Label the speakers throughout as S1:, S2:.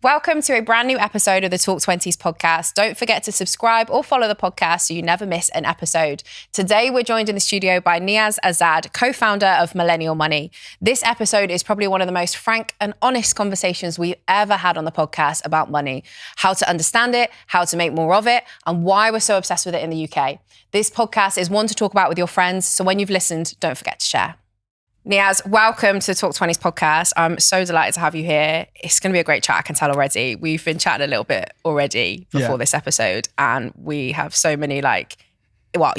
S1: Welcome to a brand new episode of the Twenties podcast. Don't forget to subscribe or follow the podcast so you never miss an episode. Today, we're joined in the studio by Niaz Azad, co-founder of Millennial Money. This episode is probably one of the most frank and honest conversations we've ever had on the podcast about money, how to understand it, how to make more of it, and why we're so obsessed with it in the UK. This podcast is one to talk about with your friends, so when you've listened, don't forget to share. Niaz, welcome to the Twenties podcast. I'm so delighted to have you here. It's going to be a great chat, I can tell already. We've been chatting a little bit already before this episode, and we have so many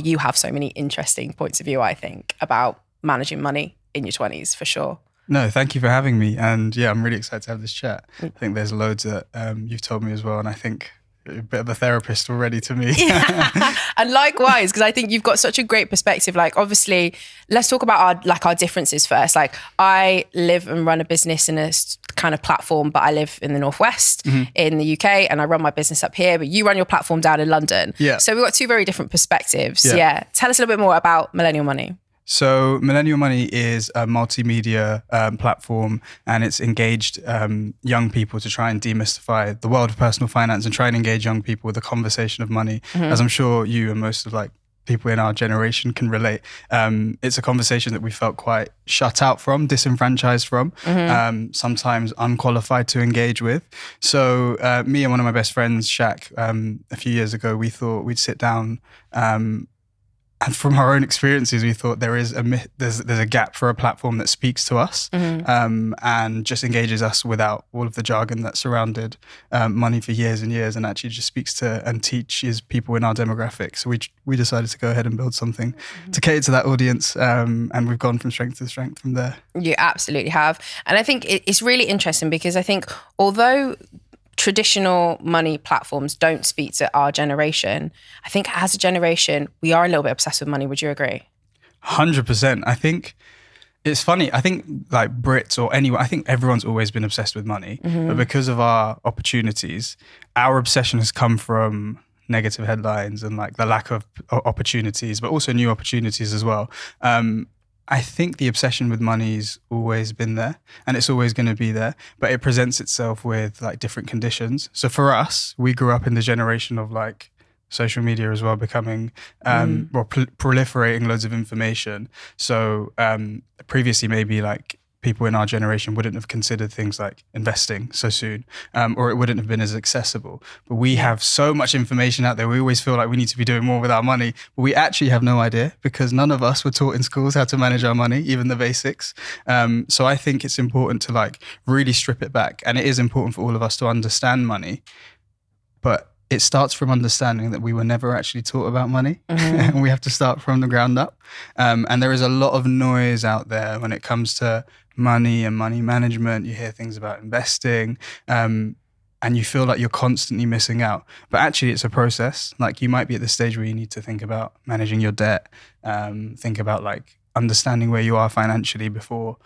S1: you have so many interesting points of view, I think, about managing money in your 20s, for sure.
S2: No, thank you for having me. And yeah, I'm really excited to have this chat. I think there's loads that you've told me as well, and I think a bit of a therapist already to me.
S1: Yeah. And likewise, because I think you've got such a great perspective. Like, obviously, let's talk about our differences first. Like, I live and run a business in a kind of platform, but I live in the Northwest in the UK, and I run my business up here, but you run your platform down in London.
S2: Yeah.
S1: So we've got two very different perspectives. Yeah. Tell us a little bit more about Millennial Money.
S2: So Millennial Money is a multimedia platform, and it's engaged young people to try and demystify the world of personal finance and try and engage young people with the conversation of money. As I'm sure you and most of people in our generation can relate. It's a conversation that we felt quite shut out from, disenfranchised from, sometimes unqualified to engage with. So me and one of my best friends, Shaq, a few years ago, we thought we'd sit down and from our own experiences, we thought there's a gap for a platform that speaks to us and just engages us without all of the jargon that surrounded money for years and years, and actually just speaks to and teaches people in our demographic. So we decided to go ahead and build something to cater to that audience, and we've gone from strength to strength from there. You
S1: absolutely have. And I think it's really interesting because I think although traditional money platforms don't speak to our generation, I think as a generation, we are a little bit obsessed with money. Would you agree?
S2: 100%. I think it's funny. I think like Brits or anyone, I think everyone's always been obsessed with money, but because of our opportunities, our obsession has come from negative headlines and like the lack of opportunities, but also new opportunities as well. I think the obsession with money's always been there, and it's always going to be there, but it presents itself with like different conditions. So for us, we grew up in the generation of like social media as well, becoming proliferating loads of information. So previously maybe like people in our generation wouldn't have considered things like investing so soon, or it wouldn't have been as accessible. But we have so much information out there. We always feel like we need to be doing more with our money, but we actually have no idea because none of us were taught in schools how to manage our money, even the basics. So I think it's important to like really strip it back. And it is important for all of us to understand money, but it starts from understanding that we were never actually taught about money and we have to start from the ground up. And there is a lot of noise out there when it comes to money and money management. You hear things about investing and you feel like you're constantly missing out. But actually it's a process. Like you might be at the stage where you need to think about managing your debt, think about like understanding where you are financially before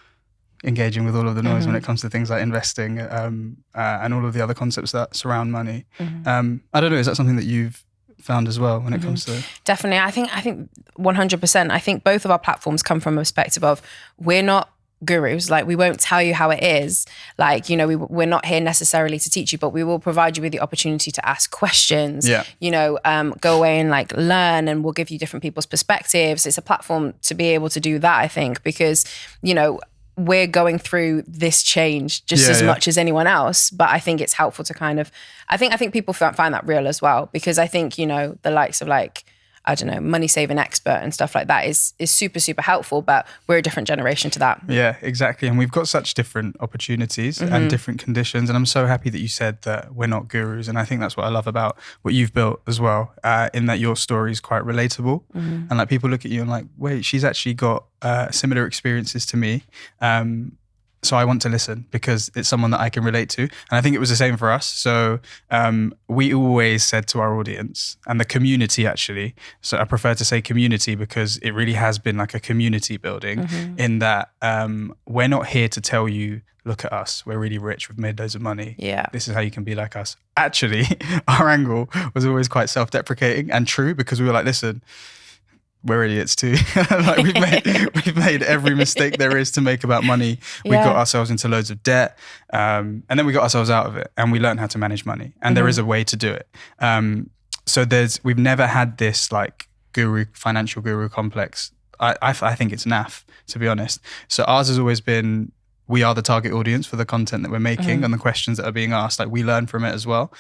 S2: engaging with all of the noise when it comes to things like investing and all of the other concepts that surround money. I don't know, is that something that you've found as well when it comes to...
S1: Definitely. I think 100%. I think both of our platforms come from a perspective of we're not gurus. Like we won't tell you how it is. Like, you know, we're not here necessarily to teach you, but we will provide you with the opportunity to ask questions, you know, go away and like learn, and we'll give you different people's perspectives. It's a platform to be able to do that, I think, because, you know, we're going through this change just as much as anyone else. But I think it's helpful to kind of, I think people find that real as well, because I think, you know, the likes of like, I don't know, money saving expert and stuff like that is super, super helpful, but we're a different generation to that.
S2: Yeah, exactly. And we've got such different opportunities and different conditions. And I'm so happy that you said that we're not gurus. And I think that's what I love about what you've built as well, in that your story is quite relatable. And like people look at you and like, wait, she's actually got similar experiences to me. So I want to listen because it's someone that I can relate to. And I think it was the same for us. So we always said to our audience and the community actually, so I prefer to say community because it really has been like a community building in that we're not here to tell you, look at us, we're really rich, we've made loads of money.
S1: Yeah.
S2: This is how you can be like us. Actually, our angle was always quite self-deprecating and true because we were like, listen, we're idiots too. Like we've made every mistake there is to make about money. We got ourselves into loads of debt, and then we got ourselves out of it, and we learned how to manage money. And there is a way to do it. So we've never had this like financial guru complex. I think it's naff, to be honest. So ours has always been, we are the target audience for the content that we're making and the questions that are being asked. Like we learn from it as well.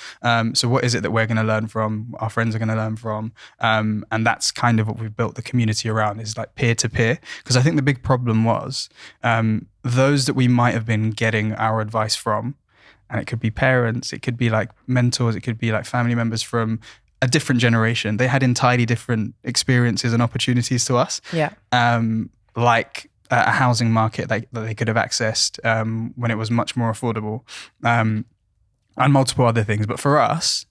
S2: So what is it that we're going to learn from? Our friends are going to learn from. And that's kind of what we've built the community around, is like peer to peer. Because I think the big problem was those that we might have been getting our advice from, and it could be parents, it could be like mentors, it could be like family members from a different generation. They had entirely different experiences and opportunities to us.
S1: Yeah.
S2: Like a housing market that they could have accessed when it was much more affordable, and multiple other things. But for us,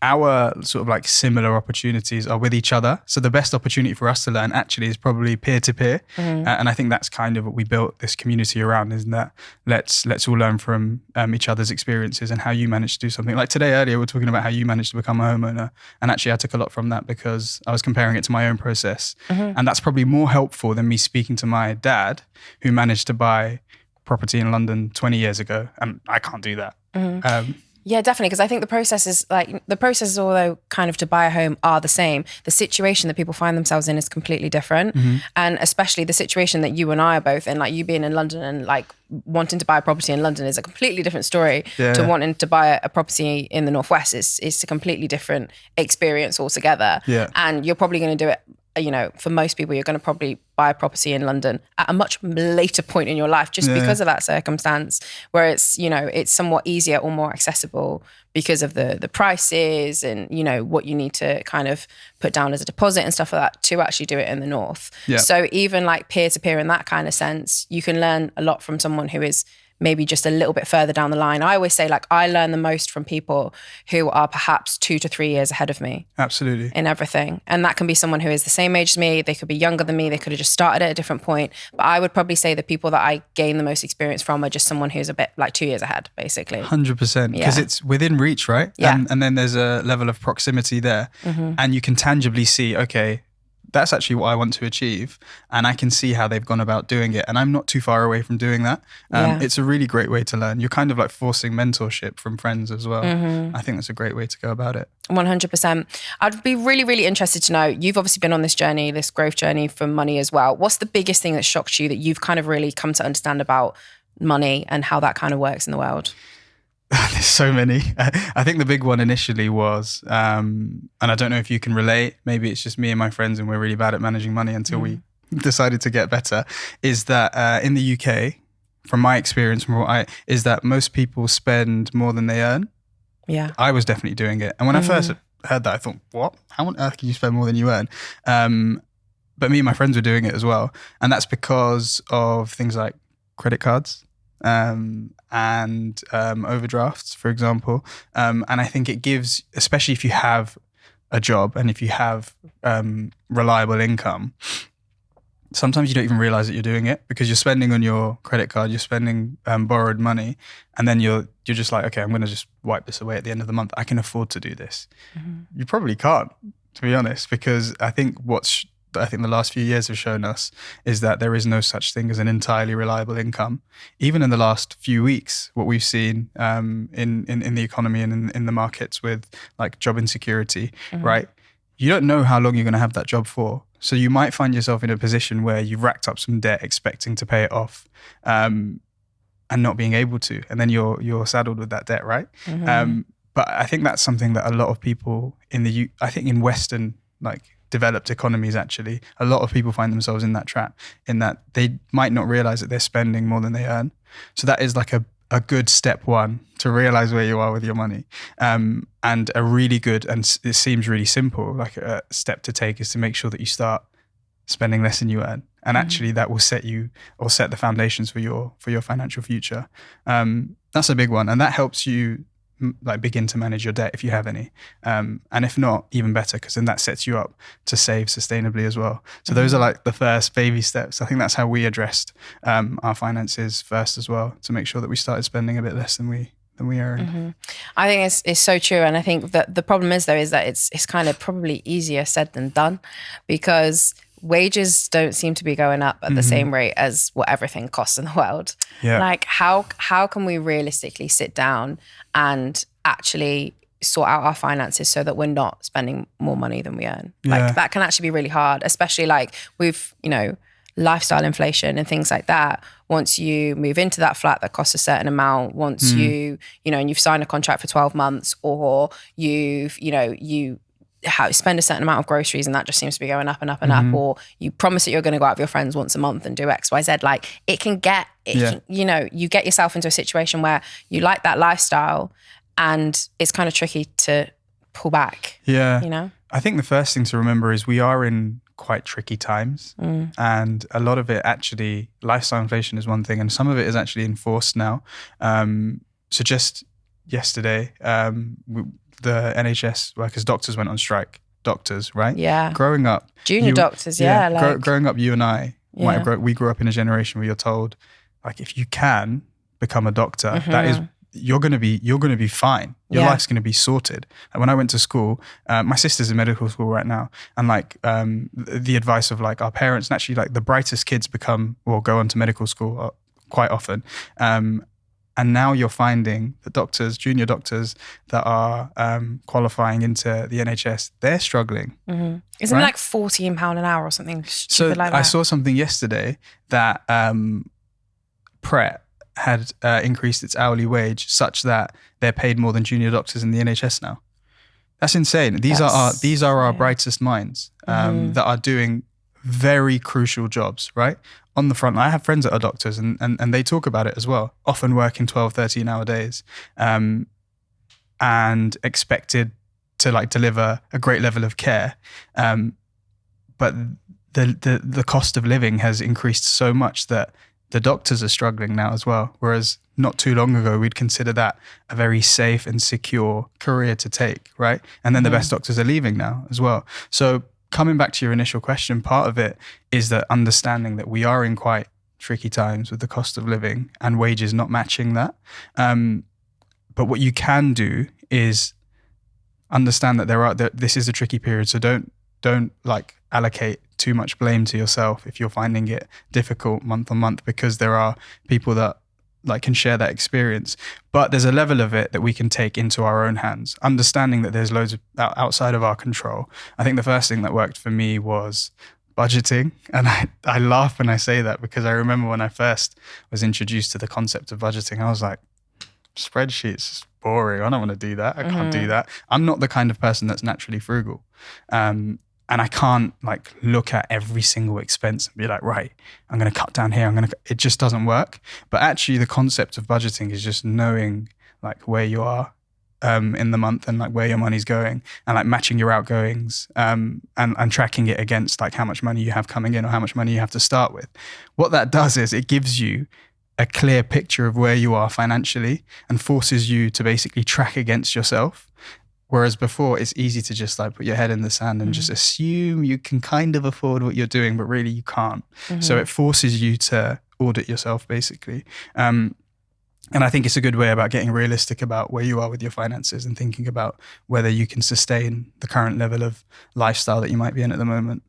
S2: our sort of like similar opportunities are with each other. So the best opportunity for us to learn actually is probably peer to peer. And I think that's kind of what we built this community around, is that let's all learn from each other's experiences and how you managed to do something. Like today earlier, we were talking about how you managed to become a homeowner. And actually I took a lot from that because I was comparing it to my own process. And that's probably more helpful than me speaking to my dad, who managed to buy property in London 20 years ago. And I can't do that.
S1: Yeah, definitely. Because I think the processes, although kind of to buy a home, are the same. The situation that people find themselves in is completely different. And especially the situation that you and I are both in, like you being in London and like wanting to buy a property in London is a completely different story to wanting to buy a property in the Northwest. It's a completely different experience altogether. And you're probably going to do it, you know, for most people, you're going to probably buy a property in London at a much later point in your life just because of that circumstance, where it's, you know, it's somewhat easier or more accessible because of the prices and, you know, what you need to kind of put down as a deposit and stuff like that to actually do it in the North. So even like peer-to-peer in that kind of sense, you can learn a lot from someone who is maybe just a little bit further down the line. I always say, like, I learn the most from people who are perhaps 2 to 3 years ahead of me.
S2: Absolutely.
S1: In everything. And that can be someone who is the same age as me. They could be younger than me. They could have just started at a different point. But I would probably say the people that I gain the most experience from are just someone who's a bit like 2 years ahead, basically.
S2: 100%. Because it's within reach, right?
S1: Yeah.
S2: And then there's a level of proximity there. And you can tangibly see, okay, that's actually what I want to achieve. And I can see how they've gone about doing it. And I'm not too far away from doing that. It's a really great way to learn. You're kind of like forcing mentorship from friends as well. I think that's a great way to go about it.
S1: 100%. I'd be really, really interested to know, you've obviously been on this journey, this growth journey for money as well. What's the biggest thing that shocked you that you've kind of really come to understand about money and how that kind of works in the world?
S2: There's so many. I think the big one initially was, and I don't know if you can relate, maybe it's just me and my friends and we're really bad at managing money until we decided to get better, is that in the UK, from my experience, is that most people spend more than they earn.
S1: Yeah.
S2: I was definitely doing it. And when I first heard that, I thought, what? How on earth can you spend more than you earn? But me and my friends were doing it as well. And that's because of things like credit cards. And overdrafts, for example. And I think it gives, especially if you have a job and if you have reliable income, sometimes you don't even realize that you're doing it because you're spending on your credit card, you're spending borrowed money, and then you're just like, okay, I'm going to just wipe this away at the end of the month. I can afford to do this. You probably can't, to be honest, because I think the last few years have shown us is that there is no such thing as an entirely reliable income. Even in the last few weeks, what we've seen in the economy and in the markets with like job insecurity, right? You don't know how long you're going to have that job for. So you might find yourself in a position where you've racked up some debt expecting to pay it off and not being able to. And then you're saddled with that debt, right? But I think that's something that a lot of people I think in Western, like, developed economies, actually, a lot of people find themselves in that trap, in that they might not realize that they're spending more than they earn. So that is like a good step one to realize where you are with your money. And a really good, and it seems really simple, like a step to take is to make sure that you start spending less than you earn. And actually that will set the foundations for your financial future. That's a big one. And that helps you like begin to manage your debt if you have any, and if not, even better, because then that sets you up to save sustainably as well. So those are like the first baby steps. I think that's how we addressed our finances first as well, to make sure that we started spending a bit less than we earn.
S1: I think it's so true, and I think that the problem is though is that it's kind of probably easier said than done, because wages don't seem to be going up at the same rate as what everything costs in the world.
S2: Yeah.
S1: Like how can we realistically sit down and actually sort out our finances so that we're not spending more money than we earn? Like that can actually be really hard, especially like with, lifestyle inflation and things like that. Once you move into that flat that costs a certain amount, once you and you've signed a contract for 12 months, or you spend a certain amount of groceries and that just seems to be going up and up and up, or you promise that you're going to go out with your friends once a month and do X, Y, Z, like you get yourself into a situation where you like that lifestyle and it's kind of tricky to pull back.
S2: Yeah. I think the first thing to remember is we are in quite tricky times, and a lot of it actually, lifestyle inflation is one thing, and some of it is actually enforced now. So just yesterday, the NHS workers, doctors went on strike. Doctors, right?
S1: Yeah.
S2: Growing up,
S1: junior doctors,
S2: growing up, you and I we grew up in a generation where you're told, like, if you can become a doctor, that is, you're gonna be fine. Your life's gonna be sorted. And when I went to school, my sister's in medical school right now, and like the advice of like our parents, and actually like the brightest kids go on to medical school quite often. And now you're finding the doctors, junior doctors that are qualifying into the NHS, they're struggling.
S1: Isn't it like £14 an hour or something stupid like that?
S2: I saw something yesterday that Pret had increased its hourly wage such that they're paid more than junior doctors in the NHS now. That's insane. These are our brightest minds that are doing very crucial jobs, right? On the front line. I have friends that are doctors and they talk about it as well, often working 12, 13-hour days and expected to like deliver a great level of care. But the cost of living has increased so much that the doctors are struggling now as well. Whereas not too long ago, we'd consider that a very safe and secure career to take, right? And then the best doctors are leaving now as well. So coming back to your initial question, part of it is that understanding that we are in quite tricky times with the cost of living and wages not matching that. But what you can do is understand that this is a tricky period. So don't like allocate too much blame to yourself if you're finding it difficult month on month, because there are people that like can share that experience. But there's a level of it that we can take into our own hands, understanding that there's loads of outside of our control. I think the first thing that worked for me was budgeting. And I laugh when I say that, because I remember when I first was introduced to the concept of budgeting, I was like, spreadsheets is boring. I don't want to do that. I can't do that. I'm not the kind of person that's naturally frugal. And I can't like look at every single expense and be like, right, I'm going to cut down here. It just doesn't work. But actually the concept of budgeting is just knowing like where you are in the month and like where your money's going, and like matching your outgoings and tracking it against like how much money you have coming in or how much money you have to start with. What that does is it gives you a clear picture of where you are financially and forces you to basically track against yourself. Whereas before, it's easy to just like put your head in the sand and just assume you can kind of afford what you're doing, but really you can't. So it forces you to audit yourself, basically. And I think it's a good way about getting realistic about where you are with your finances and thinking about whether you can sustain the current level of lifestyle that you might be in at the moment.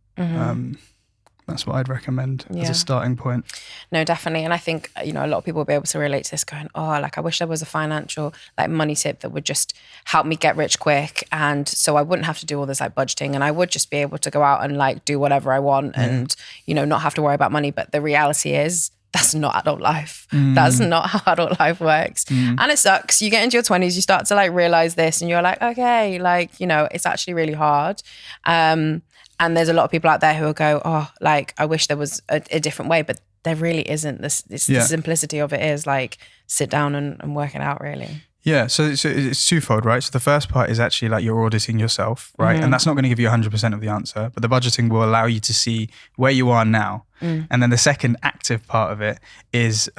S2: That's what I'd recommend as a starting point.
S1: No, definitely. And I think, a lot of people will be able to relate to this, going, like, I wish there was a financial like money tip that would just help me get rich quick. And so I wouldn't have to do all this like budgeting, and I would just be able to go out and like do whatever I want and, not have to worry about money. But the reality is that's not adult life. That's not how adult life works. And it sucks. You get into your 20s, you start to like realize this and you're like, okay, like, it's actually really hard. And there's a lot of people out there who will go, like, I wish there was a different way, but there really isn't. The simplicity of it is like, sit down and work it out, really.
S2: Yeah, so it's twofold, right? So the first part is actually like you're auditing yourself, right? And that's not going to give you 100% of the answer, but the budgeting will allow you to see where you are now. And then the second active part of it is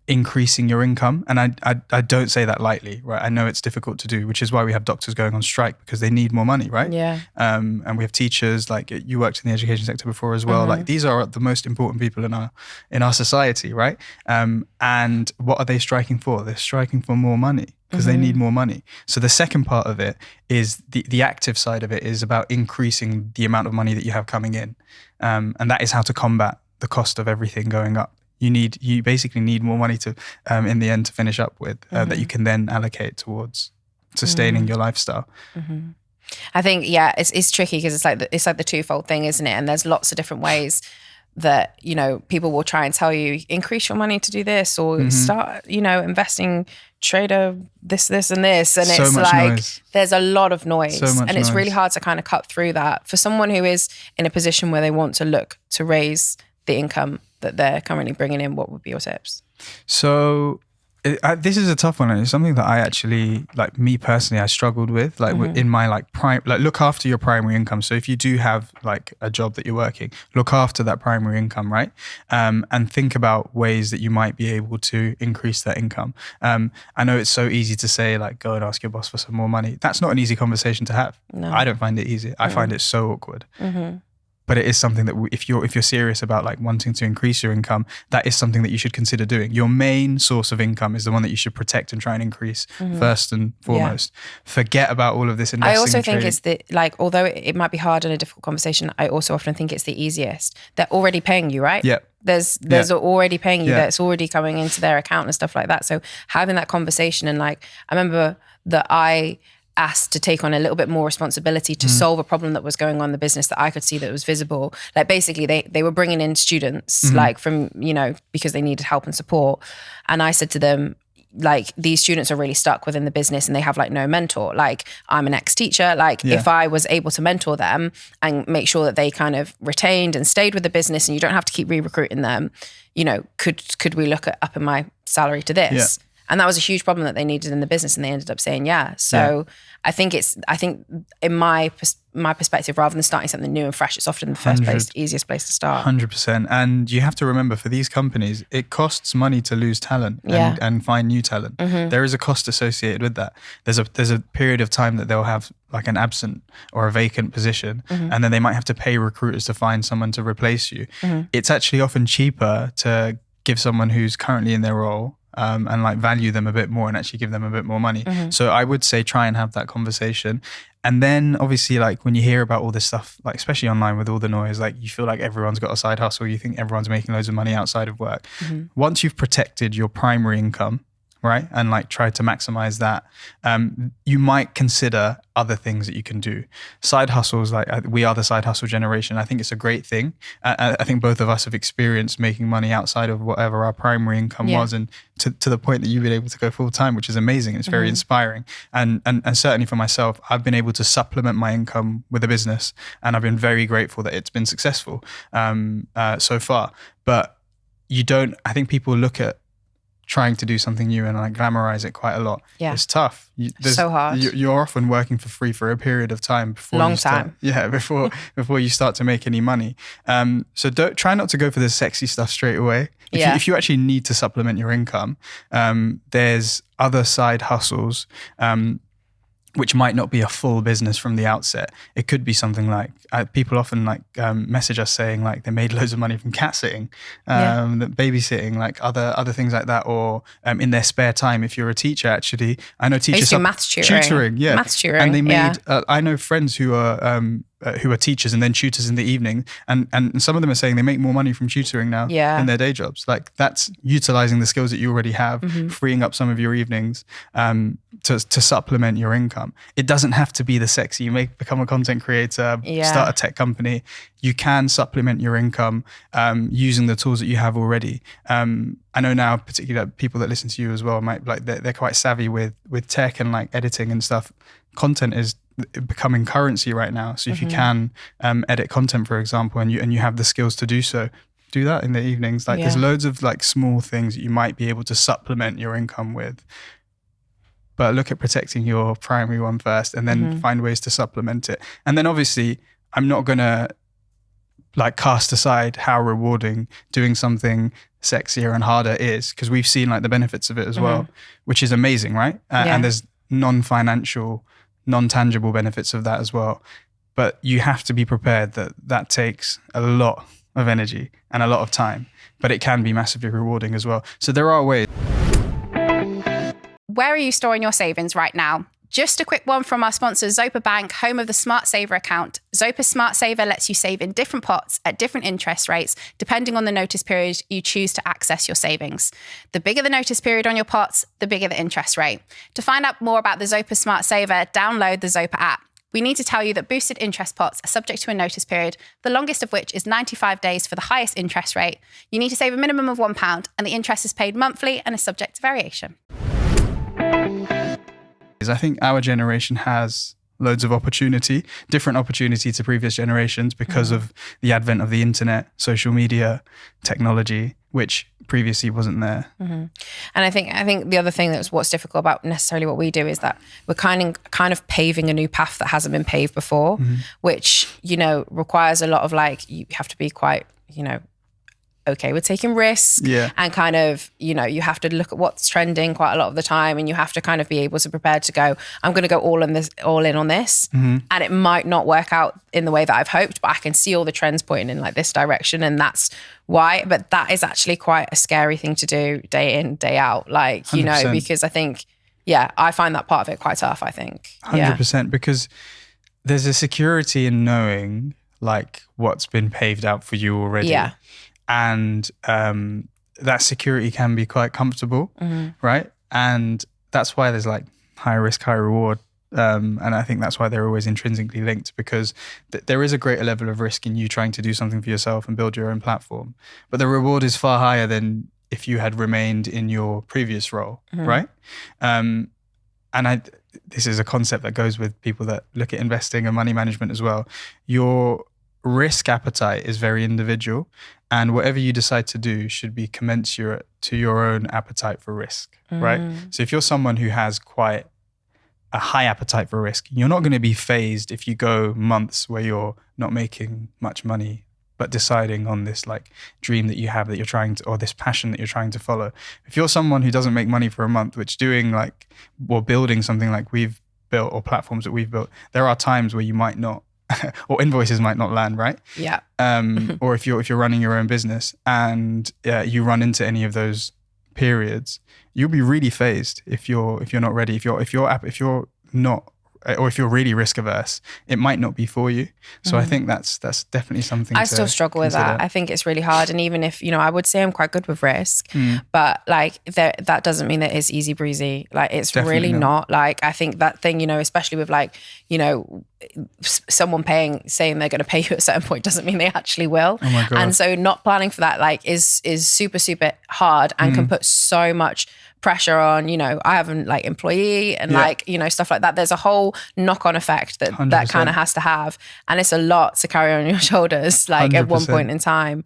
S2: increasing your income. And I don't say that lightly, right? I know it's difficult to do, which is why we have doctors going on strike, because they need more money, right?
S1: Yeah.
S2: And we have teachers, like you worked in the education sector before as well. Like these are the most important people in our society, right? And what are they striking for? They're striking for more money. because they need more money. So the second part of it is the active side of it is about increasing the amount of money that you have coming in. And that is how to combat the cost of everything going up. You basically need more money to, in the end, to finish up with, that you can then allocate towards sustaining your lifestyle.
S1: I think, it's tricky because it's like the twofold thing, isn't it? And there's lots of different ways that, you know, people will try and tell you, increase your money to do this, or start, you know, investing, trader, this, and this. And
S2: So
S1: it's
S2: much
S1: like,
S2: noise.
S1: there's a lot of noise.
S2: So much
S1: and it's
S2: noise.
S1: really hard to kind of cut through that. For someone who is in a position where they want to look to raise the income that they're currently bringing in, what would be your tips?
S2: So this is a tough one, and it's something that I actually, like, me personally, I struggled with, like in my look after your primary income. So if you do have like a job that you're working, look after that primary income, right? And think about ways that you might be able to increase that income. I know it's so easy to say, like, go and ask your boss for some more money. That's not an easy conversation to have.
S1: No.
S2: I don't find it easy. I find it so awkward. But it is something that if you're serious about like wanting to increase your income, that is something that you should consider doing. Your main source of income is the one that you should protect and try and increase first and foremost. Forget about all of this investing.
S1: I also
S2: and
S1: think
S2: trading.
S1: it's like, although it might be hard and a difficult conversation, I also often think it's the easiest. They're already paying you, right?
S2: Yeah.
S1: There's already paying you, that's already coming into their account and stuff like that. So having that conversation, and like, I remember that I asked to take on a little bit more responsibility to solve a problem that was going on in the business that I could see that was visible. Like, basically they were bringing in students like from, you know, because they needed help and support. And I said to them, like, these students are really stuck within the business and they have like no mentor. Like, I'm an ex-teacher. Like, if I was able to mentor them and make sure that they kind of retained and stayed with the business, and you don't have to keep re-recruiting them, you know, could we look at upping my salary to this?
S2: Yeah.
S1: And that was a huge problem that they needed in the business, and they ended up saying So I think in my perspective, rather than starting something new and fresh, it's often the first place, easiest place to start.
S2: 100%. And you have to remember, for these companies, it costs money to lose talent and find new talent. There is a cost associated with that. There's a period of time that they'll have like an absent or a vacant position, and then they might have to pay recruiters to find someone to replace you. It's actually often cheaper to give someone who's currently in their role and like value them a bit more and actually give them a bit more money. So I would say try and have that conversation. And then obviously, like, when you hear about all this stuff, like especially online with all the noise, like you feel like everyone's got a side hustle. You think everyone's making loads of money outside of work. Once you've protected your primary income, right, and like try to maximize that, you might consider other things that you can do. Side hustles, like we are the side hustle generation. I think it's a great thing. I think both of us have experienced making money outside of whatever our primary income was, and to the point that you've been able to go full time, which is amazing. It's very inspiring. And certainly for myself, I've been able to supplement my income with a business, and I've been very grateful that it's been successful so far. But I think people look at trying to do something new and like glamorize it quite a lot. It's tough.
S1: So hard.
S2: You're often working for free for a period of time before before you start to make any money. So try not to go for the sexy stuff straight away. If you actually need to supplement your income, there's other side hustles which might not be a full business from the outset. It could be something like, people often like message us saying like they made loads of money from cat sitting, babysitting, like other things like that, or in their spare time. If you're a teacher, actually, I know teachers
S1: maths tutoring,
S2: maths tutoring, and they made. I know friends who are teachers and then tutors in the evening, and some of them are saying they make more money from tutoring now in their day jobs. Like, that's utilizing the skills that you already have, freeing up some of your evenings to supplement your income. It doesn't have to be the sexy. You may become a content creator, start a tech company. You can supplement your income using the tools that you have already. I know now, particularly people that listen to you as well, might like they're quite savvy with tech and like editing and stuff. Content is becoming currency right now. So if you can edit content, for example, and you have the skills to do so, do that in the evenings. Like there's loads of like small things that you might be able to supplement your income with. But look at protecting your primary one first, and then find ways to supplement it. And then obviously, I'm not gonna like cast aside how rewarding doing something sexier and harder is, because we've seen like the benefits of it as well, which is amazing, right? And there's non-financial, non-tangible benefits of that as well. But you have to be prepared that takes a lot of energy and a lot of time, but it can be massively rewarding as well. So there are ways.
S1: Where are you storing your savings right now? Just a quick one from our sponsor, Zopa Bank, home of the Smart Saver account. Zopa Smart Saver lets you save in different pots at different interest rates, depending on the notice period you choose to access your savings. The bigger the notice period on your pots, the bigger the interest rate. To find out more about the Zopa Smart Saver, download the Zopa app. We need to tell you that boosted interest pots are subject to a notice period, the longest of which is 95 days for the highest interest rate. You need to save a minimum of £1, and the interest is paid monthly and is subject to variation.
S2: I think our generation has loads of opportunity, different opportunity to previous generations because of the advent of the internet, social media, technology, which previously wasn't there.
S1: And I think the other thing that's what's difficult about necessarily what we do is that we're kind of paving a new path that hasn't been paved before, which, you know, requires a lot of like, you have to be quite, you know, okay with taking risks, and kind of, you know, you have to look at what's trending quite a lot of the time, and you have to kind of be able to prepare to go, I'm going to go all in on this, and it might not work out in the way that I've hoped, but I can see all the trends pointing in like this direction, and that's why. But that is actually quite a scary thing to do day in, day out, like, you
S2: 100%.
S1: know, because I think, I find that part of it quite tough, I think.
S2: 100%, because there's a security in knowing like what's been paved out for you already. And that security can be quite comfortable, right? And that's why there's like high risk, high reward. And I think that's why they're always intrinsically linked, because there is a greater level of risk in you trying to do something for yourself and build your own platform. But the reward is far higher than if you had remained in your previous role, right? And this is a concept that goes with people that look at investing and money management as well. Your risk appetite is very individual, and whatever you decide to do should be commensurate to your own appetite for risk, right? So if you're someone who has quite a high appetite for risk, you're not going to be phased if you go months where you're not making much money, but deciding on this like dream that you have that you're trying to, or this passion that you're trying to follow. If you're someone who doesn't make money for a month, which doing like, or building something like we've built or platforms that we've built, there are times where you might not, or invoices might not land, right? Or if you're running your own business and you run into any of those periods, you'll be really phased if you're not ready. If you're not, or if you're really risk averse, it might not be for you. So I think that's definitely something
S1: I still struggle with that. I think it's really hard. And even if, you know, I would say I'm quite good with risk, but like that doesn't mean that it's easy breezy. Like it's definitely really not. Like I think that thing, you know, especially with like, you know, someone saying they're going to pay you at a certain point doesn't mean they actually will.
S2: Oh my God.
S1: And so not planning for that like is super, super hard and can put so much pressure on, you know, I have an like employee and like, you know, stuff like that. There's a whole knock-on effect that
S2: 100%.
S1: That kind of has to have. And it's a lot to carry on your shoulders, like 100%. At one point in time.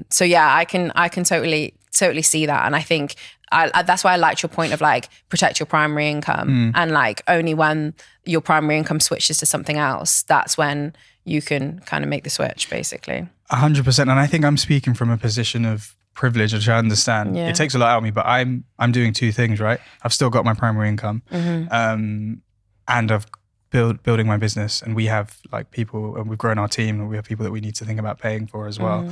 S1: So yeah, I can totally see that. And I think that's why I liked your point of like protect your primary income and like only when your primary income switches to something else, that's when you can kind of make the switch basically.
S2: 100%. And I think I'm speaking from a position of privilege, which I understand. It takes a lot out of me, but I'm doing two things, right? I've still got my primary income and I've building my business, and we have like people, and we've grown our team, and we have people that we need to think about paying for as well.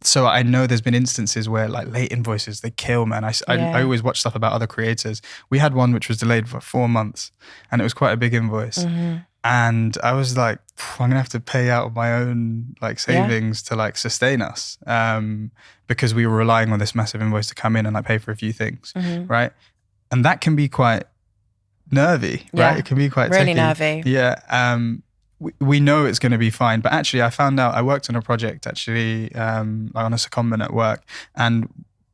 S2: So I know there's been instances where like late invoices, they kill, man. I always watch stuff about other creators. We had one which was delayed for 4 months and it was quite a big invoice. And I was like, I'm gonna have to pay out of my own like savings to like sustain us, because we were relying on this massive invoice to come in and like pay for a few things, right? And that can be quite nervy, right? It can be quite
S1: really
S2: techy.
S1: nervy.
S2: Yeah. We know it's going to be fine, but actually I found out I worked on a project actually on a secondment at work, and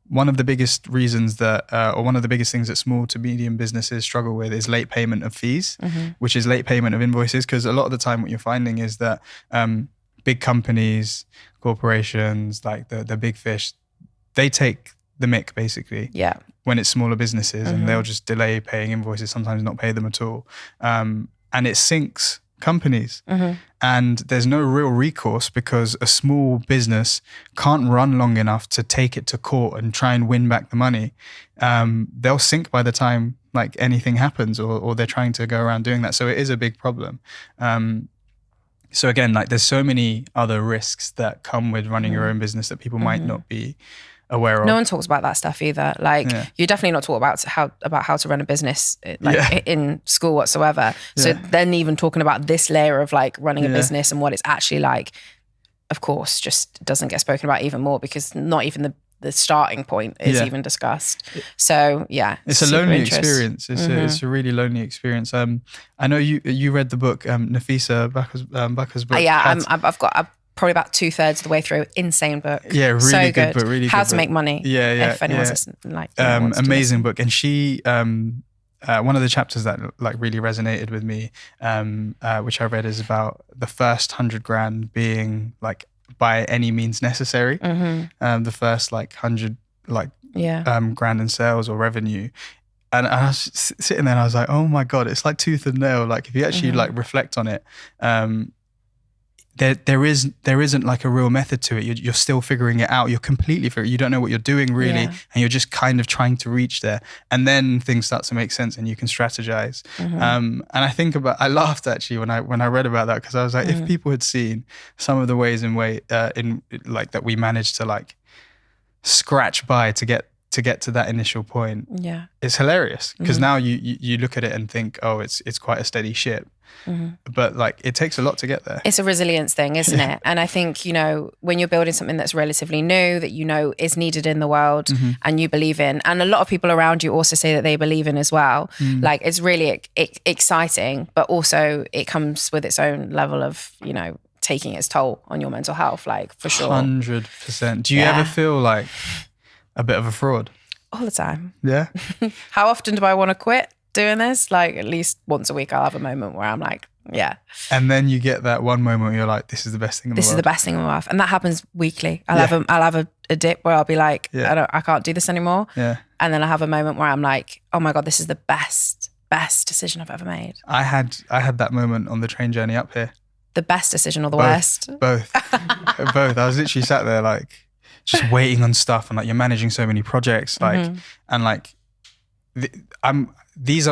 S2: one of the biggest reasons that, or one of the biggest things that small to medium businesses struggle with is late payment of fees, which is late payment of invoices. Because a lot of the time what you're finding is that big companies, corporations, like the big fish, they take the mick basically when it's smaller businesses, and they'll just delay paying invoices, sometimes not pay them at all. And it sinks companies. And there's no real recourse because a small business can't run long enough to take it to court and try and win back the money. They'll sink by the time like anything happens, or they're trying to go around doing that. So it is a big problem. So again, like there's so many other risks that come with running your own business that people might not be aware of.
S1: No one talks about that stuff either. Like you're definitely not taught about how to run a business in school whatsoever. So then even talking about this layer of like running a business and what it's actually like, of course, just doesn't get spoken about even more because not even the starting point is even discussed. So
S2: it's a lonely experience. It's a really lonely experience. I know you read the book, Nafisa Bakker's book.
S1: I've probably about 2/3 of the way through. Insane book.
S2: Yeah, really
S1: so
S2: good book. Really
S1: How
S2: good
S1: to Make Money. If anyone's listening, like
S2: amazing book. And she one of the chapters that like really resonated with me, which I read, is about the first 100 grand being like by any means necessary. The first like 100 grand in sales or revenue. And I was sitting there and I was like, oh my God, it's like tooth and nail. Like if you actually like reflect on it, there isn't like a real method to it. You're still figuring it out. You're completely you don't know what you're doing really, and you're just kind of trying to reach there. And then things start to make sense, and you can strategize. And I laughed actually when I read about that, because I was like, if people had seen some of the ways in like that we managed to like scratch by to get to that initial point, it's hilarious. Because now you look at it and think, oh, it's quite a steady ship. But like it takes a lot to get there.
S1: It's a resilience thing, isn't it? And I think, you know, when you're building something that's relatively new, that you know is needed in the world and you believe in, and a lot of people around you also say that they believe in as well, like it's really exciting, but also it comes with its own level of, you know, taking its toll on your mental health, like for sure.
S2: 100%. Do you ever feel like a bit of a fraud?
S1: All the time.
S2: Yeah.
S1: How often do I want to quit doing this? Like at least once a week I'll have a moment where I'm like,
S2: and then you get that one moment where you're like, this is the best thing in the world.
S1: This is the best thing in my life. And that happens weekly. I'll have a dip where I'll be like, I can't do this anymore. And then I have a moment where I'm like, oh my God, this is the best decision I've ever made.
S2: I had that moment on the train journey up here.
S1: The best decision or the worst?
S2: Both. Both. I was literally sat there like just waiting on stuff, and like you're managing so many projects, like and like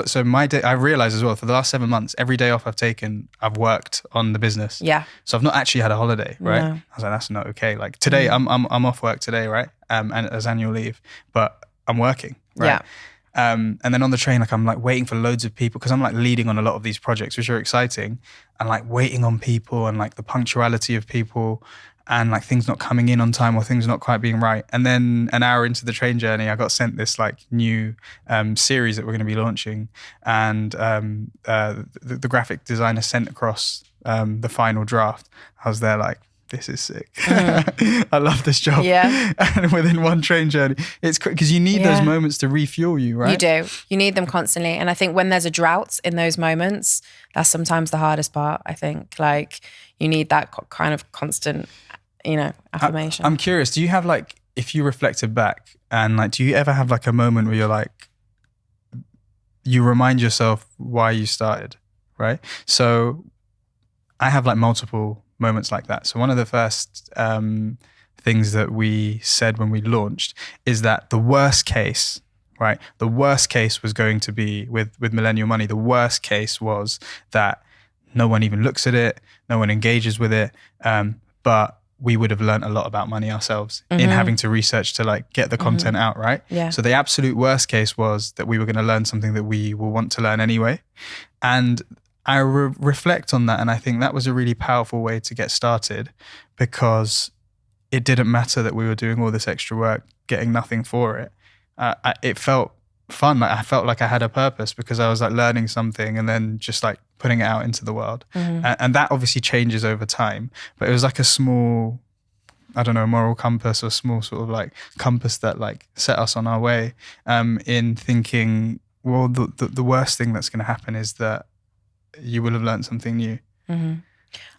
S2: so my day, I realized as well, for the last 7 months, every day off I've taken, I've worked on the business. So I've not actually had a holiday, right? No. I was like, that's not okay. Like today, I'm off work today, right? And as annual leave, but I'm working, right? And then on the train, like I'm like waiting for loads of people, because I'm like leading on a lot of these projects, which are exciting, and like waiting on people and like the punctuality of people, and like things not coming in on time or things not quite being right. And then an hour into the train journey, I got sent this like new series that we're going to be launching. And the graphic designer sent across the final draft. I was there like, this is sick. I love this job. And within one train journey, it's because you need those moments to refuel you, right?
S1: You do. You need them constantly. And I think when there's a drought in those moments, that's sometimes the hardest part, I think. Like you need that kind of constant, you know, affirmation.
S2: I'm curious, do you have like, if you reflected back, and like, do you ever have like a moment where you're like, you remind yourself why you started, right? So I have like multiple moments like that. So one of the first things that we said when we launched is that the worst case, right? The worst case was going to be with Millennial Money. The worst case was that no one even looks at it, no one engages with it, but we would have learned a lot about money ourselves in having to research to like get the content out, right? So the absolute worst case was that we were going to learn something that we will want to learn anyway. And I reflect on that, and I think that was a really powerful way to get started, because it didn't matter that we were doing all this extra work, getting nothing for it. It felt fun. Like I felt like I had a purpose, because I was like learning something and then just like putting it out into the world. And that obviously changes over time, but it was like a small, I don't know, moral compass, or small sort of like compass that like set us on our way, in thinking, well, the worst thing that's going to happen is that you will have learned something new.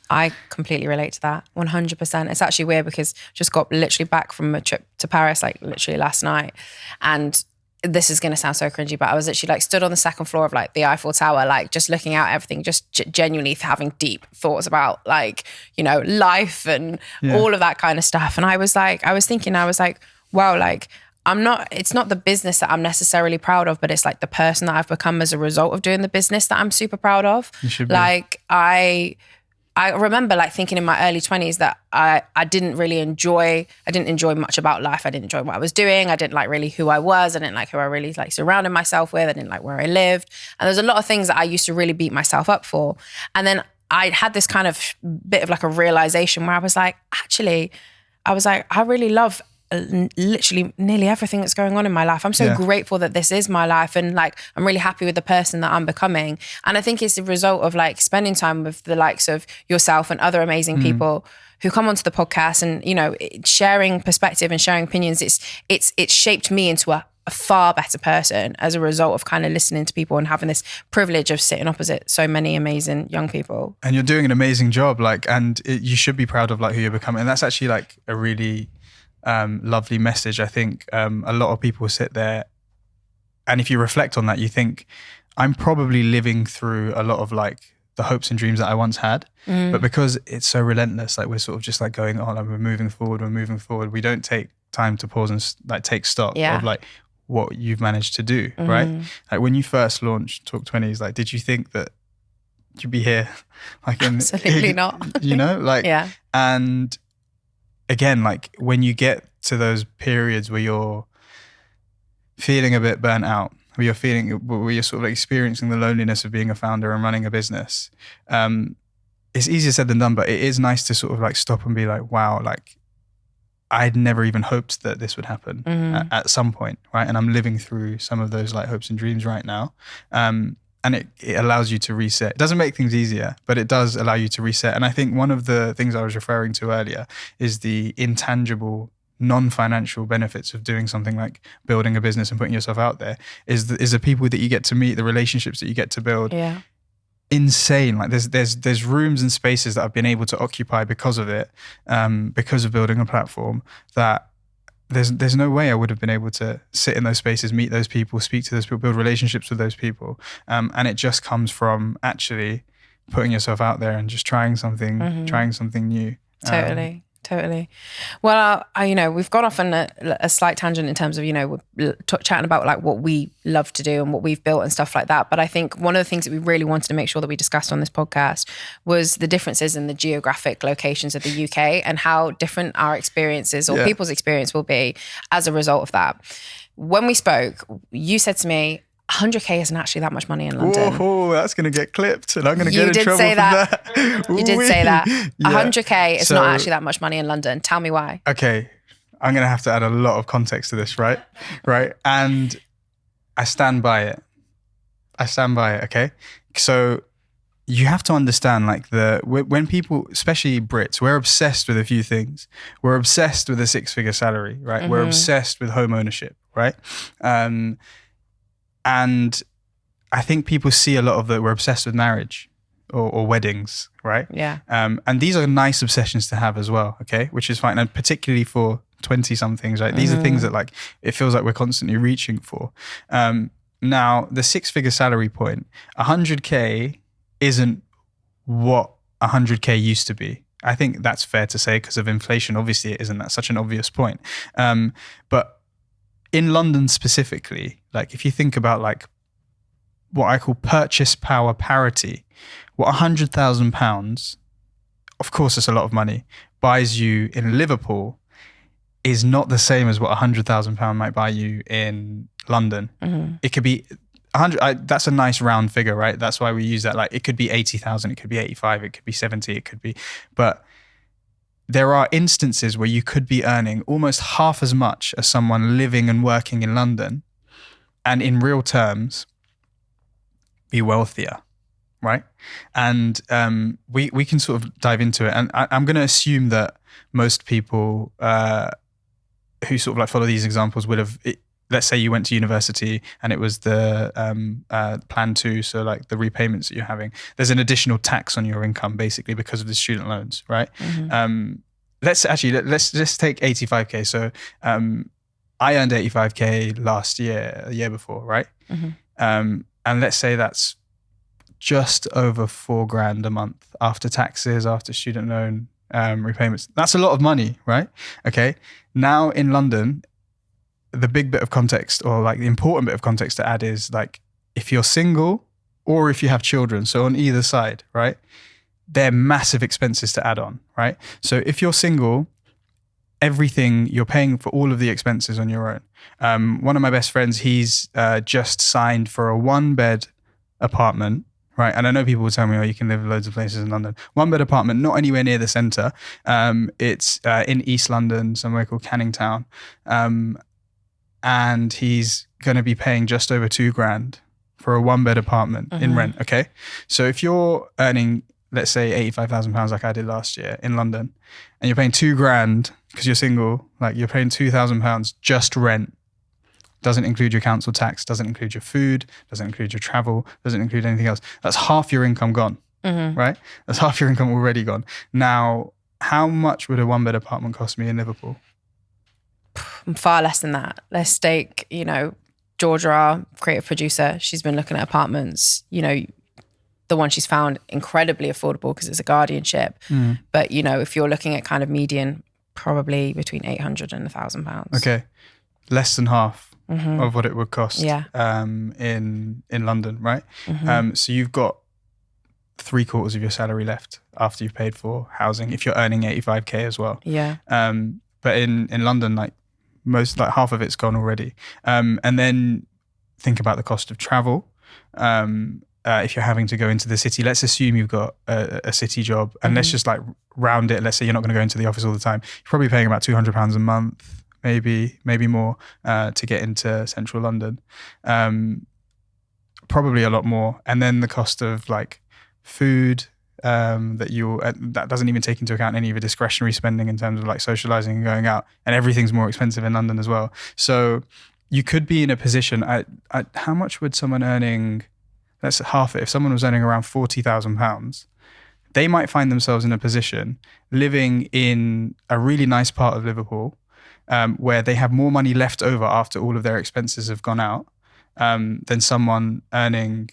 S1: I completely relate to that 100%. It's actually weird because just got literally back from a trip to Paris, like literally last night. And this is going to sound so cringy, but I was literally like stood on the second floor of like the Eiffel Tower, like just looking out at everything, just genuinely having deep thoughts about like, you know, life and all of that kind of stuff. And I was like, wow, like it's not the business that I'm necessarily proud of, but it's like the person that I've become as a result of doing the business that I'm super proud of.
S2: You should be.
S1: Like I remember like thinking in my early 20s that I didn't enjoy much about life. I didn't enjoy what I was doing. I didn't like really who I was. I didn't like who I really like surrounded myself with. I didn't like where I lived. And there's a lot of things that I used to really beat myself up for. And then I had this kind of bit of like a realization where I was like, actually, I really love literally nearly everything that's going on in my life. I'm so grateful that this is my life, and like I'm really happy with the person that I'm becoming. And I think it's a result of like spending time with the likes of yourself and other amazing people who come onto the podcast, and you know, sharing perspective and sharing opinions. It's shaped me into a far better person as a result of kind of listening to people and having this privilege of sitting opposite so many amazing young people.
S2: And you're doing an amazing job, like, and you should be proud of like who you're becoming. And that's actually like a really lovely message. I think a lot of people sit there, and if you reflect on that, you think, I'm probably living through a lot of like the hopes and dreams that I once had, but because it's so relentless, like we're sort of just like going on, like we're moving forward. We don't take time to pause and like take stock of like what you've managed to do, right? Like when you first launched Talk 20s, like did you think that you'd be here? Like
S1: absolutely not.
S2: You know, like and again, like when you get to those periods where you're feeling a bit burnt out, where you're sort of like experiencing the loneliness of being a founder and running a business, it's easier said than done, but it is nice to sort of like stop and be like, wow, like I'd never even hoped that this would happen at some point, right? And I'm living through some of those like hopes and dreams right now. And it allows you to reset. It doesn't make things easier, but it does allow you to reset. And I think one of the things I was referring to earlier is the intangible, non-financial benefits of doing something like building a business and putting yourself out there is the people that you get to meet, the relationships that you get to build.
S1: Yeah.
S2: Insane. Like there's rooms and spaces that I've been able to occupy because of it, because of building a platform, that there's no way I would have been able to sit in those spaces, meet those people, speak to those people, build relationships with those people. And it just comes from actually putting yourself out there and just trying something new.
S1: Totally. Well, you know, we've gone off on a slight tangent in terms of, you know, we're chatting about like what we love to do and what we've built and stuff like that. But I think one of the things that we really wanted to make sure that we discussed on this podcast was the differences in the geographic locations of the UK and how different our experiences or people's experience will be as a result of that. When we spoke, you said to me, 100k isn't actually that much money in London.
S2: Oh, that's going to get clipped and I'm going to get in trouble for that.
S1: You did say that. 100k is not actually that much money in London. Tell me why.
S2: Okay, I'm going to have to add a lot of context to this, right? Right? And I stand by it, okay? So you have to understand like when people, especially Brits, we're obsessed with a few things. We're obsessed with a 6-figure salary, right? We're obsessed with home ownership, right? And I think people see a lot of that. We're obsessed with marriage or weddings, right?
S1: Yeah.
S2: And these are nice obsessions to have as well, okay? Which is fine. And particularly for 20-somethings, right? These are things that like, it feels like we're constantly reaching for. Now, the 6-figure salary point, 100k isn't what 100k used to be. I think that's fair to say because of inflation. Obviously, it isn't. That's such an obvious point. But in London specifically, like if you think about like what I call purchase power parity, what £100,000, of course it's a lot of money, buys you in Liverpool is not the same as what £100,000 might buy you in London. It could be 100. That's a nice round figure, right? That's why we use that. Like it could be 80,000, it could be 85, it could be 70, it could be, but there are instances where you could be earning almost half as much as someone living and working in London, and in real terms, be wealthier, right? And we can sort of dive into it. And I'm going to assume that most people who sort of like follow these examples would have, let's say you went to university and it was the plan 2, so like the repayments that you're having, there's an additional tax on your income basically because of the student loans, right? Let's just take 85k. So I earned 85k last year, the year before, right? And let's say that's just over $4,000 a month after taxes, after student loan repayments. That's a lot of money, right? Okay. Now in London, the big bit of context, or like the important bit of context to add, is like if you're single or if you have children, so on either side, right? they're massive expenses to add on, right? So if you're single, everything you're paying for all of the expenses on your own. One of my best friends, he's just signed for a 1-bed apartment, right? And I know people will tell me, oh, you can live loads of places in London. 1-bed apartment, not anywhere near the centre. It's in East London, somewhere called Canning Town. And he's going to be paying just over $2,000 for a 1-bed apartment in rent, okay? So if you're earning, let's say £85,000 like I did last year in London, and you're paying $2,000 because you're single, like you're paying £2,000 just rent. Doesn't include your council tax, doesn't include your food, doesn't include your travel, doesn't include anything else. That's half your income gone, right? That's half your income already gone. Now, how much would a 1-bed apartment cost me in Liverpool?
S1: Far less than that. Let's take, Georgia, our creative producer. She's been looking at apartments, the one she's found incredibly affordable because it's a guardianship. But, if you're looking at kind of median, probably between £800 and £1,000.
S2: Okay. Less than half of what it would cost
S1: Yeah.
S2: in London, right? So you've got 3/4 of your salary left after you've paid for housing if you're earning 85k as well.
S1: Yeah.
S2: But in London, like half of it's gone already. And then think about the cost of travel. If you're having to go into the city, let's assume you've got a city job, and let's just like round it. Let's say you're not going to go into the office all the time. You're probably paying about £200 a month, maybe more, to get into central London. Probably a lot more. And then the cost of like food, that doesn't even take into account any of your discretionary spending in terms of like socializing and going out, and everything's more expensive in London as well. So you could be in a position how much would someone earning, that's half it, if someone was earning around £40,000, they might find themselves in a position living in a really nice part of Liverpool, where they have more money left over after all of their expenses have gone out, than someone earning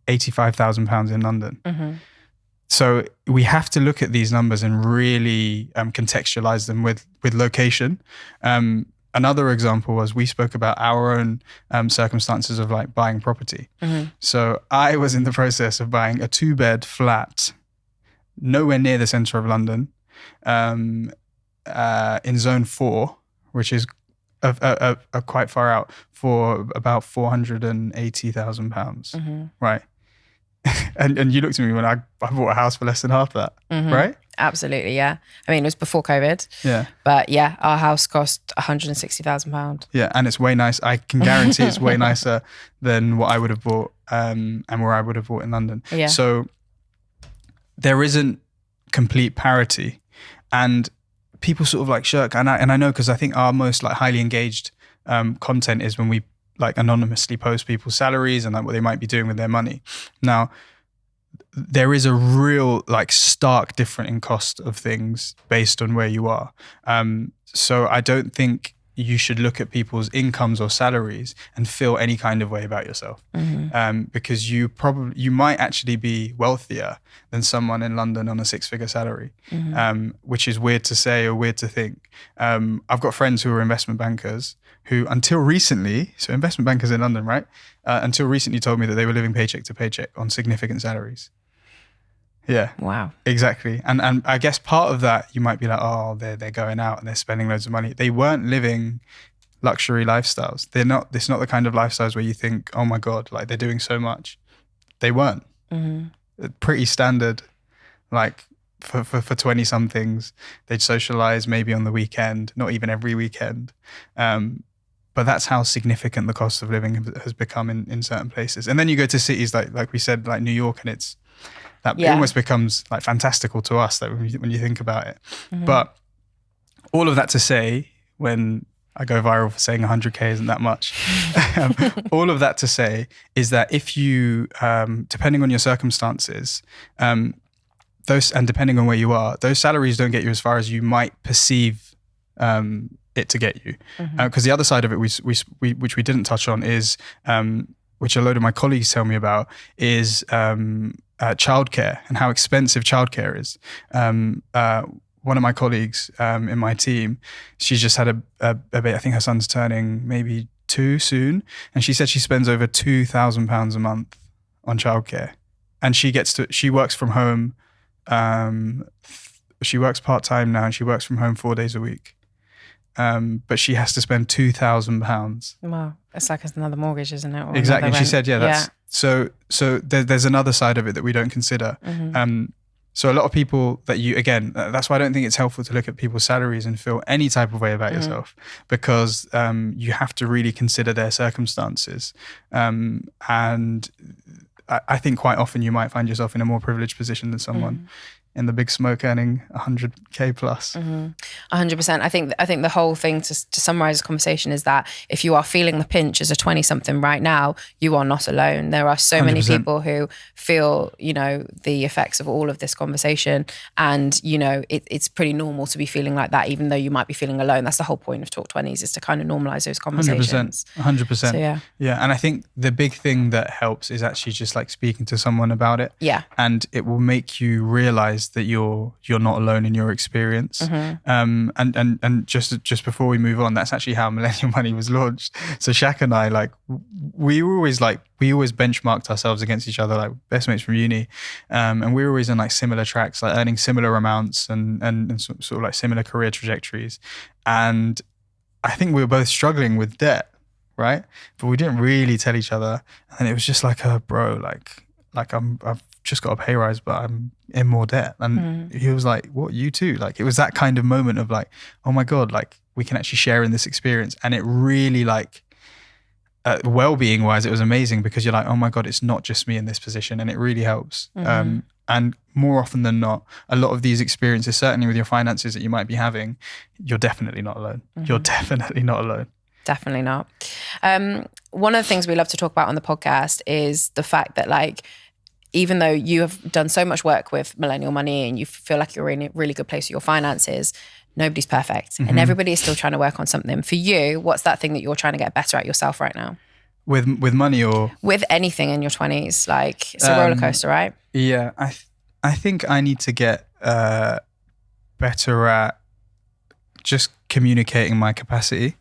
S2: £85,000 in London. So we have to look at these numbers and really contextualize them with location. Another example was we spoke about our own circumstances of like buying property. So I was in the process of buying a 2-bed flat nowhere near the centre of London, in zone 4, which is quite far out, for about £480,000, right? And you looked at me when I bought a house for less than half that, right?
S1: Absolutely, yeah. I mean, it was before COVID.
S2: Yeah.
S1: But yeah, our house cost £160,000.
S2: Yeah, and it's way nice. I can guarantee it's way nicer than what I would have bought, and where I would have bought in London.
S1: Yeah.
S2: So there isn't complete parity, and people sort of like shirk. And I know, because I think our most like highly engaged content is when we like anonymously post people's salaries and like what they might be doing with their money. Now, there is a real like stark difference in cost of things based on where you are. So I don't think you should look at people's incomes or salaries and feel any kind of way about yourself, because you might actually be wealthier than someone in London on a 6-figure salary, which is weird to say or weird to think. I've got friends who are investment bankers who until recently, so investment bankers in London, right? Until recently told me that they were living paycheck to paycheck on significant salaries. Yeah. Wow. Exactly. And I guess part of that, you might be like, oh, they're going out and they're spending loads of money. They weren't living luxury lifestyles. It's not the kind of lifestyles where you think, oh my God, like they're doing so much. They weren't. Pretty standard, like for 20 somethings, they'd socialize maybe on the weekend, not even every weekend. But that's how significant the cost of living has become in certain places. And then you go to cities like we said, like New York, and it almost becomes like fantastical to us, like when you think about it. But all of that to say, when I go viral for saying 100k isn't that much, all of that to say is that if you, depending on your circumstances, and depending on where you are, those salaries don't get you as far as you might perceive it to get you. Because the other side of it, which we didn't touch on, is which a load of my colleagues tell me about, is childcare and how expensive childcare is. One of my colleagues in my team, she's just had a baby. I think her son's turning maybe 2 soon, and she said she spends over £2,000 a month on childcare, and she works from home She works part-time now and she works from home 4 days a week. But she has to spend £2,000.
S1: Wow, it's like another mortgage, isn't it? Or
S2: Exactly.
S1: another
S2: She
S1: rent.
S2: said, that's so there's another side of it that we don't consider. So a lot of people that's why I don't think it's helpful to look at people's salaries and feel any type of way about yourself, because you have to really consider their circumstances. And I think quite often you might find yourself in a more privileged position than someone in the big smoke earning 100k plus.
S1: 100%. I think the whole thing to summarize the conversation is that if you are feeling the pinch as a 20-something right now, you are not alone. There are so many
S2: 100%.
S1: people who feel, the effects of all of this conversation, and it's pretty normal to be feeling like that, even though you might be feeling alone. That's the whole point of Talk 20s, is to kind of normalize those conversations.
S2: 100%.
S1: So
S2: yeah. And I think the big thing that helps is actually just like speaking to someone about it.
S1: Yeah.
S2: And it will make you realize that you're not alone in your experience. And just before we move on, that's actually how Millennial Money was launched. So Shaq and I, we always benchmarked ourselves against each other, like best mates from uni, and we were always on like similar tracks, like earning similar amounts and sort of like similar career trajectories. And I think we were both struggling with debt, right? But we didn't really tell each other, and it was just like, bro, I've just got a pay rise, but I'm in more debt. And he was like, what, you too? Like, it was that kind of moment of like, oh my God, like we can actually share in this experience. And it really well-being wise, it was amazing, because you're like, oh my God, it's not just me in this position. And it really helps. And more often than not, a lot of these experiences, certainly with your finances that you might be having, you're definitely not alone. You're definitely not alone.
S1: Definitely not. One of the things we love to talk about on the podcast is the fact that even though you have done so much work with Millennial Money and you feel like you're in a really good place with your finances, nobody's perfect. And everybody is still trying to work on something. For you, what's that thing that you're trying to get better at yourself right now?
S2: With money or?
S1: With anything in your 20s. Like, it's a roller coaster, right?
S2: Yeah. I think I need to get better at just communicating my capacity.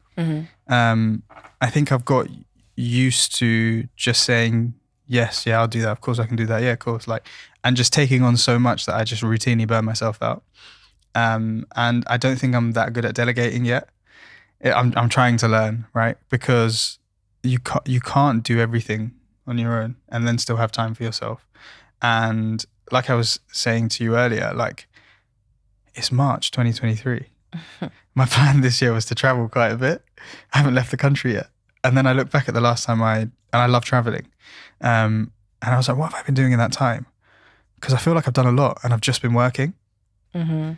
S2: I think I've got used to just saying, yes, yeah, I'll do that. Of course I can do that. Yeah, of course. And just taking on so much that I just routinely burn myself out. And I don't think I'm that good at delegating yet. I'm trying to learn, right? Because you can't do everything on your own and then still have time for yourself. And like I was saying to you earlier, it's March 2023. My plan this year was to travel quite a bit. I haven't left the country yet. And then I look back at the last time and I love traveling. And I was like, what have I been doing in that time? Because I feel like I've done a lot and I've just been working. And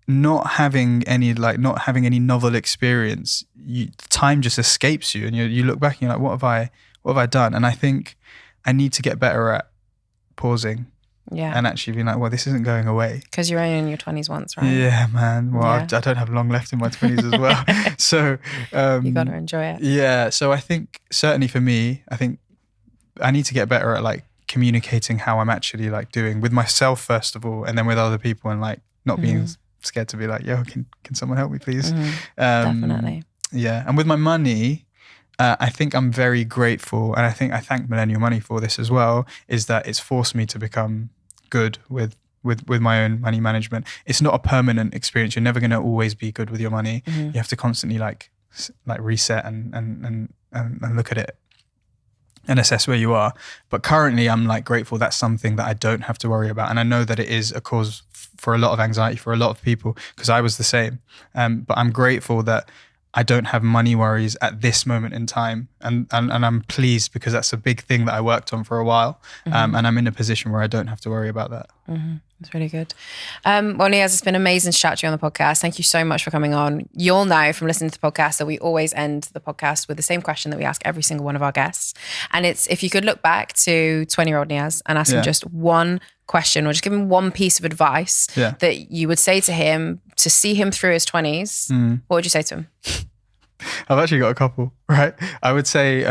S2: not having any novel experience, time just escapes you, and you look back and you're like, what have I done? And I think I need to get better at pausing. Yeah. And actually being like, well, this isn't going away.
S1: Because you're only in your 20s once, right?
S2: Yeah, man. Well, I don't have long left in my 20s as well. So
S1: you got to enjoy it.
S2: Yeah. So I think certainly for me, I think I need to get better at communicating how I'm actually doing with myself first of all, and then with other people, and not being scared to be like, yo, can someone help me please?
S1: Definitely.
S2: Yeah. And with my money, I think I'm very grateful, and I think I thank Millennial Money for this as well, is that it's forced me to become good with my own money management. It's not a permanent experience. You're never going to always be good with your money. You have to constantly reset and look at it and assess where you are. But currently I'm grateful that's something that I don't have to worry about. And I know that it is a cause for a lot of anxiety for a lot of people, because I was the same. But I'm grateful that I don't have money worries at this moment in time. And I'm pleased, because that's a big thing that I worked on for a while. And I'm in a position where I don't have to worry about that.
S1: That's really good. Well, Niaz, it's been amazing to chat to you on the podcast. Thank you so much for coming on. You'll know from listening to the podcast that we always end the podcast with the same question that we ask every single one of our guests. And it's, if you could look back to 20-year-old Niaz and ask him just one question, or just give him one piece of advice that you would say to him to see him through his 20s, what would you say to him?
S2: I've actually got a couple, right? I would say,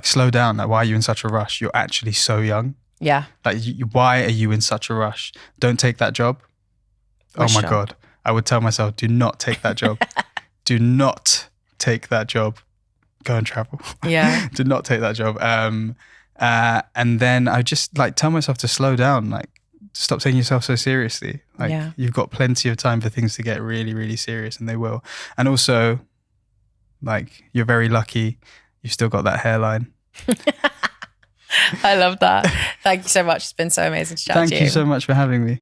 S2: slow down. Why are you in such a rush? You're actually so young. Yeah. Why are you in such a rush? Don't take that job. Oh my God. I would tell myself, do not take that job. Do not take that job. Go and travel. Yeah. Do not take that job. And then I just tell myself to slow down. stop taking yourself so seriously. Like
S1: Yeah.
S2: you've got plenty of time for things to get really, really serious, and they will. And also, like, you're very lucky. You've still got that hairline.
S1: I love that. Thank you so much. It's been so amazing to chat to you.
S2: Thank you so much for having me.